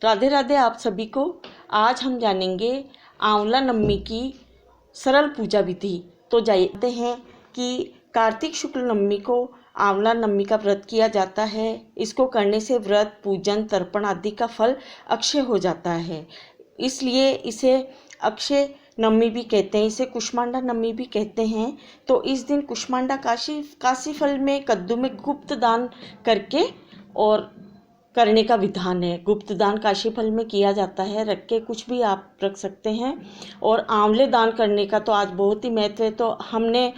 राधे राधे आप सभी को। आज हम जानेंगे आंवला नवमी की सरल पूजा विधि। तो जानते हैं कि कार्तिक शुक्ल नवमी को आंवला नवमी का व्रत किया जाता है। इसको करने से व्रत, पूजन, तर्पण आदि का फल अक्षय हो जाता है। इसलिए इसे अक्षय नवमी भी कहते हैं, इसे कुष्मांडा नवमी भी कहते हैं। तो इस दिन कुष्मांडा काशी फल में कद्दू में गुप्त दान करके और करने का विधान है। गुप्त दान काशी फल में किया जाता है, रख के कुछ भी आप रख सकते हैं। और आंवले दान करने का तो आज बहुत ही महत्व है। तो हमने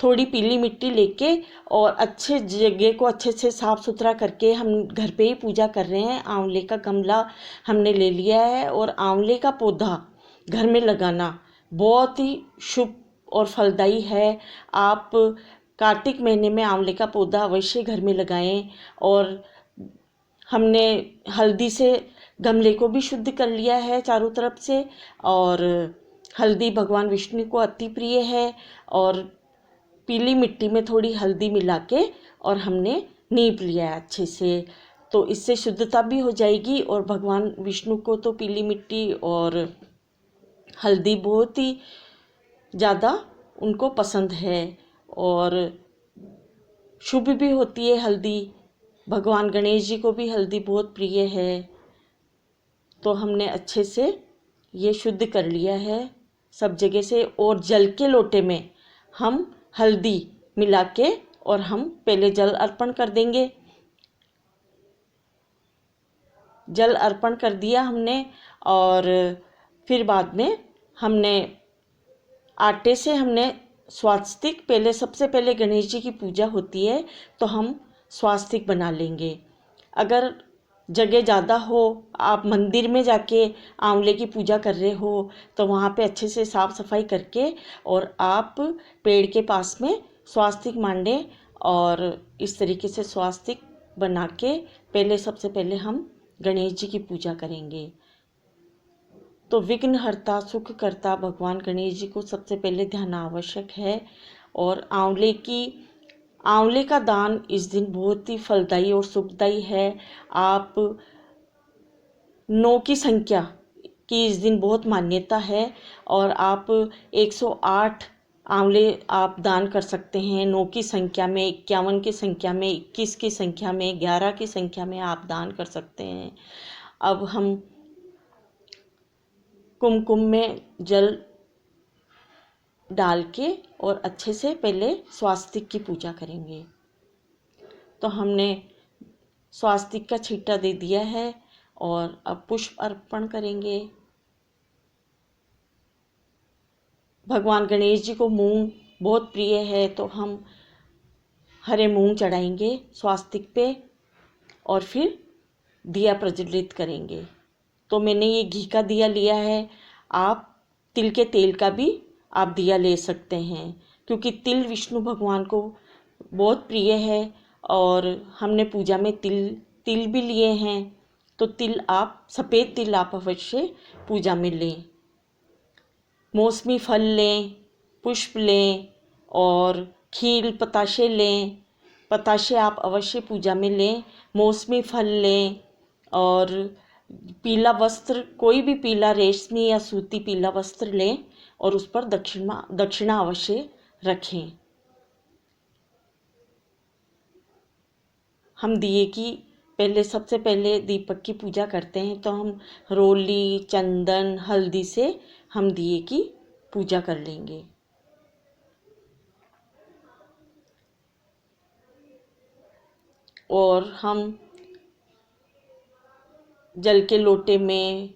थोड़ी पीली मिट्टी लेके और अच्छे जगह को अच्छे से साफ़ सुथरा करके हम घर पे ही पूजा कर रहे हैं। आंवले का गमला हमने ले लिया है और आंवले का पौधा घर में लगाना बहुत ही शुभ और फलदायी है। आप कार्तिक महीने में आंवले का पौधा अवश्य घर में लगाएं। और हमने हल्दी से गमले को भी शुद्ध कर लिया है चारों तरफ से। और हल्दी भगवान विष्णु को अति प्रिय है। और पीली मिट्टी में थोड़ी हल्दी मिला के और हमने नीप लिया है अच्छे से। तो इससे शुद्धता भी हो जाएगी। और भगवान विष्णु को तो पीली मिट्टी और हल्दी बहुत ही ज़्यादा उनको पसंद है और शुभ भी होती है हल्दी। भगवान गणेश जी को भी हल्दी बहुत प्रिय है। तो हमने अच्छे से ये शुद्ध कर लिया है सब जगह से। और जल के लोटे में हम हल्दी मिला के और हम पहले जल अर्पण कर देंगे। जल अर्पण कर दिया हमने और फिर बाद में हमने आटे से हमने स्वास्तिक, पहले सबसे पहले गणेश जी की पूजा होती है तो हम स्वास्तिक बना लेंगे। अगर जगह ज़्यादा हो, आप मंदिर में जाके आंवले की पूजा कर रहे हो तो वहाँ पे अच्छे से साफ़ सफाई करके और आप पेड़ के पास में स्वास्तिक मांडें। और इस तरीके से स्वास्तिक बना के पहले सबसे पहले हम गणेश जी की पूजा करेंगे। तो विघ्नहर्ता, सुखकर्ता भगवान गणेश जी को सबसे पहले ध्यान आवश्यक है। और आंवले का दान इस दिन बहुत ही फलदायी और शुभदायी है। आप 9 की संख्या की इस दिन बहुत मान्यता है। और आप 108 आंवले आप दान कर सकते हैं 9 की संख्या में, 51 की संख्या में, 21 की संख्या में, 11 की संख्या में आप दान कर सकते हैं। अब हम कुमकुम में जल डाल के और अच्छे से पहले स्वास्तिक की पूजा करेंगे। तो हमने स्वास्तिक का छींटा दे दिया है और अब पुष्प अर्पण करेंगे। भगवान गणेश जी को मूंग बहुत प्रिय है तो हम हरे मूंग चढ़ाएंगे स्वास्तिक पे और फिर दिया प्रज्वलित करेंगे। तो मैंने ये घी का दिया लिया है। आप तिल के तेल का भी आप दिया ले सकते हैं क्योंकि तिल विष्णु भगवान को बहुत प्रिय है। और हमने पूजा में तिल भी लिए हैं तो सफ़ेद तिल आप अवश्य पूजा में लें। मौसमी फल लें, पुष्प लें और खील पताशे लें। पताशे आप अवश्य पूजा में लें। मौसमी फल लें और पीला वस्त्र, कोई भी पीला रेशमी या सूती पीला वस्त्र लें और उस पर दक्षिणा अवश्य रखें। हम दिए की सबसे पहले दीपक की पूजा करते हैं तो हम रोली, चंदन, हल्दी से हम दिए की पूजा कर लेंगे। और हम जल के लोटे में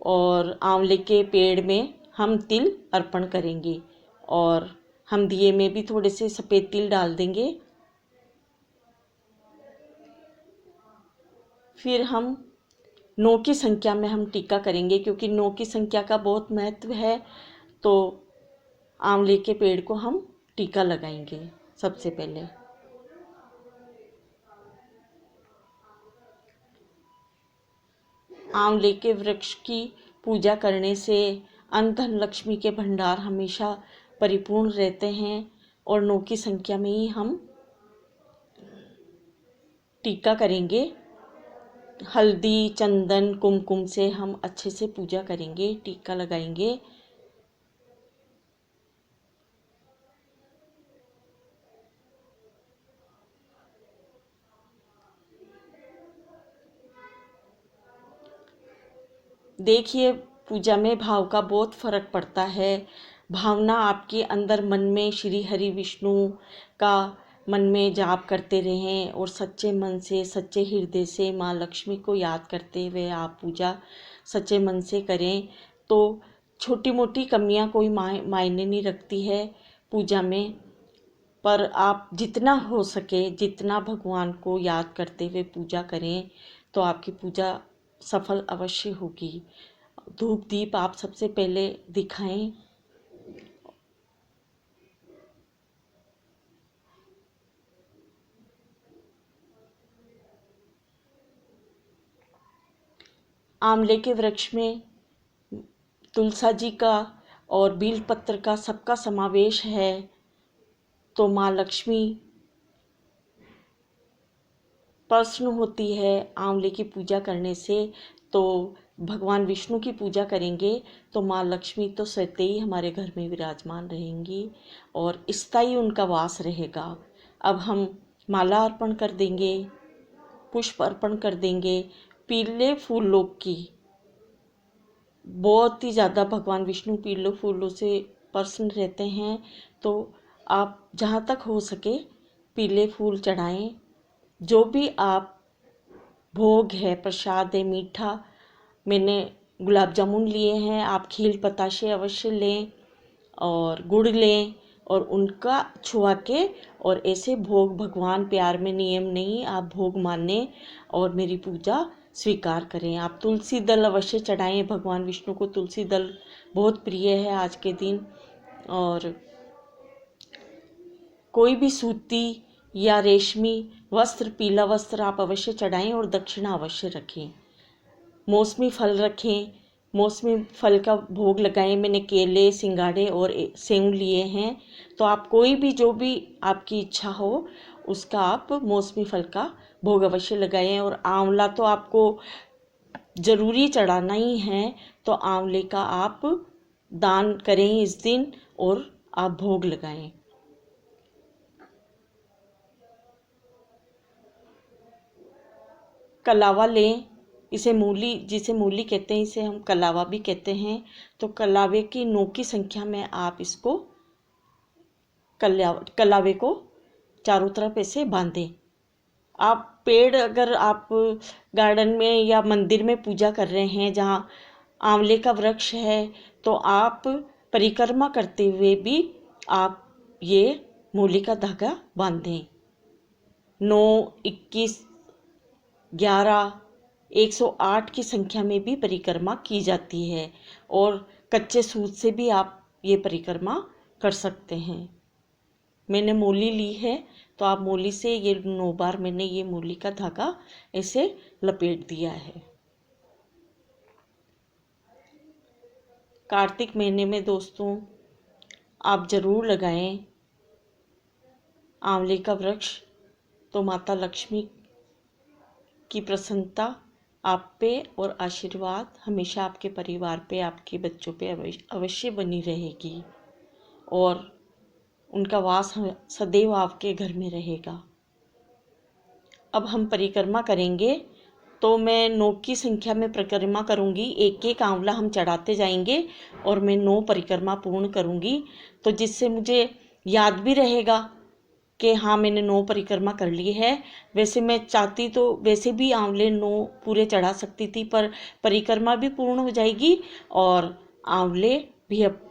और आंवले के पेड़ में हम तिल अर्पण करेंगे। और हम दिए में भी थोड़े से सफ़ेद तिल डाल देंगे। फिर हम 9 की संख्या में हम टीका करेंगे क्योंकि 9 की संख्या का बहुत महत्व है। तो आंवले के पेड़ को हम टीका लगाएंगे सबसे पहले। आंवले के वृक्ष की पूजा करने से अन्न धन लक्ष्मी के भंडार हमेशा परिपूर्ण रहते हैं। और 9 की संख्या में ही हम टीका करेंगे। हल्दी, चंदन, कुमकुम से हम अच्छे से पूजा करेंगे, टीका लगाएंगे। देखिए, पूजा में भाव का बहुत फर्क पड़ता है। भावना आपके अंदर मन में श्री हरि विष्णु का मन में जाप करते रहें और सच्चे मन से, सच्चे हृदय से माँ लक्ष्मी को याद करते हुए आप पूजा सच्चे मन से करें तो छोटी मोटी कमियां कोई मायने नहीं रखती है पूजा में। पर आप जितना हो सके, जितना भगवान को याद करते हुए पूजा करें तो आपकी पूजा सफल अवश्य होगी। धूप दीप आप सबसे पहले दिखाएं। आंवले के वृक्ष में तुलसा जी का और बील पत्र का सबका समावेश है तो माँ लक्ष्मी प्रसन्न होती है। आंवले की पूजा करने से तो भगवान विष्णु की पूजा करेंगे तो माँ लक्ष्मी तो स्वतः ही हमारे घर में विराजमान रहेंगी और स्थायी उनका वास रहेगा। अब हम माला अर्पण कर देंगे, पुष्प अर्पण कर देंगे। पीले फूलों की बहुत ही ज़्यादा भगवान विष्णु पीले फूलों से प्रसन्न रहते हैं तो आप जहाँ तक हो सके पीले फूल चढ़ाएं। जो भी आप भोग है, प्रसाद है, मीठा, मैंने गुलाब जामुन लिए हैं, आप खील बताशे अवश्य लें और गुड़ लें और उनका छुआ के और ऐसे भोग भगवान प्यार में नियम नहीं, आप भोग माने और मेरी पूजा स्वीकार करें। आप तुलसी दल अवश्य चढ़ाएं, भगवान विष्णु को तुलसी दल बहुत प्रिय है आज के दिन। और कोई भी सूती या रेशमी वस्त्र, पीला वस्त्र आप अवश्य चढ़ाएं और दक्षिणा अवश्य रखें। मौसमी फल रखें, मौसमी फल का भोग लगाएं। मैंने केले, सिंघाड़े और सेव लिए हैं तो आप कोई भी जो भी आपकी इच्छा हो उसका आप मौसमी फल का भोग अवश्य लगाएं। और आंवला तो आपको ज़रूरी चढ़ाना ही है तो आंवले का आप दान करें इस दिन और आप भोग लगाएं। कलावा लें, इसे मूली, जिसे मूली कहते हैं इसे हम कलावा भी कहते हैं। तो कलावे की 9 की संख्या में आप इसको कलावे को चारों तरफ ऐसे बांधें। आप पेड़, अगर आप गार्डन में या मंदिर में पूजा कर रहे हैं जहाँ आंवले का वृक्ष है तो आप परिक्रमा करते हुए भी आप ये मूली का धागा बांधें। 9, 21, 11, 108 की संख्या में भी परिक्रमा की जाती है और कच्चे सूत से भी आप ये परिक्रमा कर सकते हैं। मैंने मूली ली है तो आप मूली से ये 9 बार मैंने ये मूली का धागा ऐसे लपेट दिया है। कार्तिक महीने में दोस्तों आप ज़रूर लगाएं आंवले का वृक्ष तो माता लक्ष्मी की प्रसन्नता आप पे और आशीर्वाद हमेशा आपके परिवार पे, आपके बच्चों पे अवश्य बनी रहेगी और उनका वास सदैव आपके घर में रहेगा। अब हम परिक्रमा करेंगे तो मैं 9 की संख्या में परिक्रमा करूंगी। एक एक आंवला हम चढ़ाते जाएंगे और मैं 9 परिक्रमा पूर्ण करूंगी तो जिससे मुझे याद भी रहेगा कि हाँ मैंने 9 परिक्रमा कर ली है। वैसे मैं चाहती तो वैसे भी आंवले 9 पूरे चढ़ा सकती थी पर परिक्रमा भी पूर्ण हो जाएगी और आंवले भी अब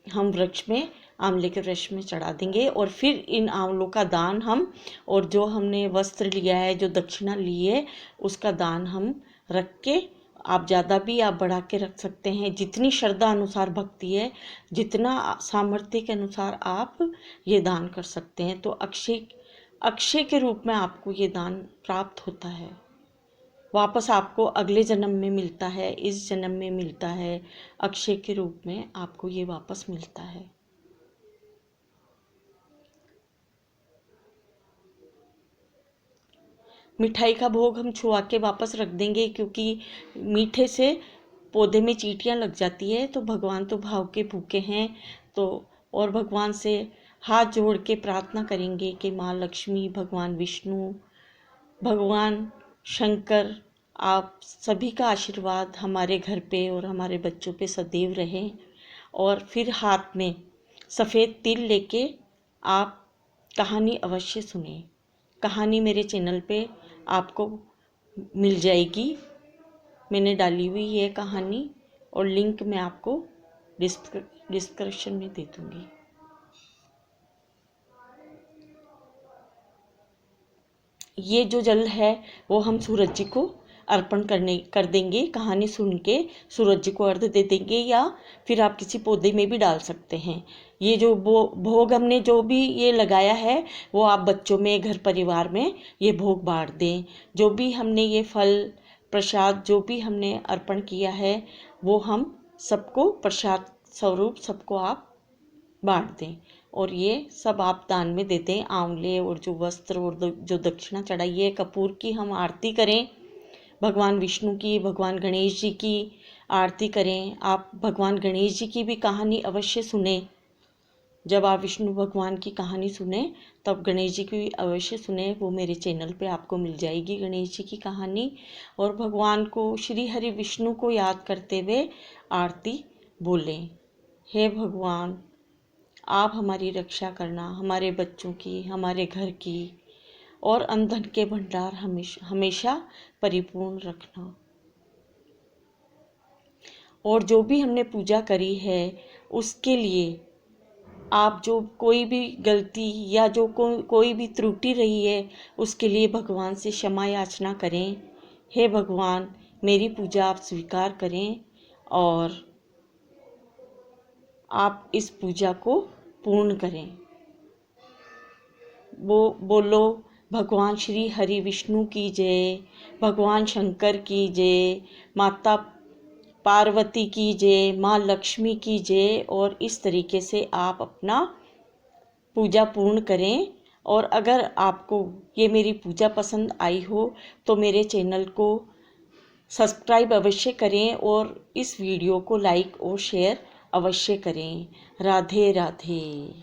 हम वृक्ष में, आंवले के वृक्ष में चढ़ा देंगे और फिर इन आंवलों का दान हम, और जो हमने वस्त्र लिया है, जो दक्षिणा ली है उसका दान हम रख के, आप ज़्यादा भी आप बढ़ा के रख सकते हैं, जितनी श्रद्धा अनुसार भक्ति है, जितना सामर्थ्य के अनुसार आप ये दान कर सकते हैं। तो अक्षय के रूप में आपको ये दान प्राप्त होता है, वापस आपको अगले जन्म में मिलता है, इस जन्म में मिलता है, अक्षय के रूप में आपको ये वापस मिलता है। मिठाई का भोग हम छुआ के वापस रख देंगे, क्योंकि मीठे से पौधे में चींटियां लग जाती है। तो भगवान तो भाव के भूखे हैं, तो और भगवान से हाथ जोड़ के प्रार्थना करेंगे कि माँ लक्ष्मी, भगवान विष्णु, भगवान शंकर, आप सभी का आशीर्वाद हमारे घर पे और हमारे बच्चों पे सदैव रहे। और फिर हाथ में सफ़ेद तिल लेके आप कहानी अवश्य सुने। कहानी मेरे चैनल पे आपको मिल जाएगी, मैंने डाली हुई है कहानी, और लिंक मैं आपको डिस्क्रिप्शन में दे दूँगी। ये जो जल है वो हम सूरज जी को अर्पण कर देंगे। कहानी सुन के सूरज जी को अर्घ दे देंगे, या फिर आप किसी पौधे में भी डाल सकते हैं। ये जो भोग हमने जो भी ये लगाया है वो आप बच्चों में, घर परिवार में ये भोग बांट दें। जो भी हमने ये फल प्रसाद जो भी हमने अर्पण किया है वो हम सबको प्रसाद स्वरूप सबको आप बांट दें, और ये सब आप दान में दे दें। आंवले और जो वस्त्र और जो दक्षिणा चढ़ाई है, कपूर की हम आरती करें, भगवान विष्णु की, भगवान गणेश जी की आरती करें। आप भगवान गणेश जी की भी कहानी अवश्य सुने। जब आप विष्णु भगवान की कहानी सुने तब गणेश जी की भी अवश्य सुने, वो मेरे चैनल पे आपको मिल जाएगी गणेश जी की कहानी। और भगवान को, श्री हरि विष्णु को याद करते हुए आरती बोलें। हे भगवान, आप हमारी रक्षा करना, हमारे बच्चों की, हमारे घर की, और अन्न के भंडार हमेशा परिपूर्ण रखना। और जो भी हमने पूजा करी है उसके लिए आप जो कोई भी गलती या जो कोई भी त्रुटि रही है उसके लिए भगवान से क्षमा याचना करें। हे भगवान, मेरी पूजा आप स्वीकार करें और आप इस पूजा को पूर्ण करें। वो बोलो, भगवान श्री हरि विष्णु की जय, भगवान शंकर की जय, माता पार्वती की जय, माँ लक्ष्मी की जय। और इस तरीके से आप अपना पूजा पूर्ण करें। और अगर आपको ये मेरी पूजा पसंद आई हो तो मेरे चैनल को सब्सक्राइब अवश्य करें और इस वीडियो को लाइक और शेयर अवश्य करें। राधे राधे।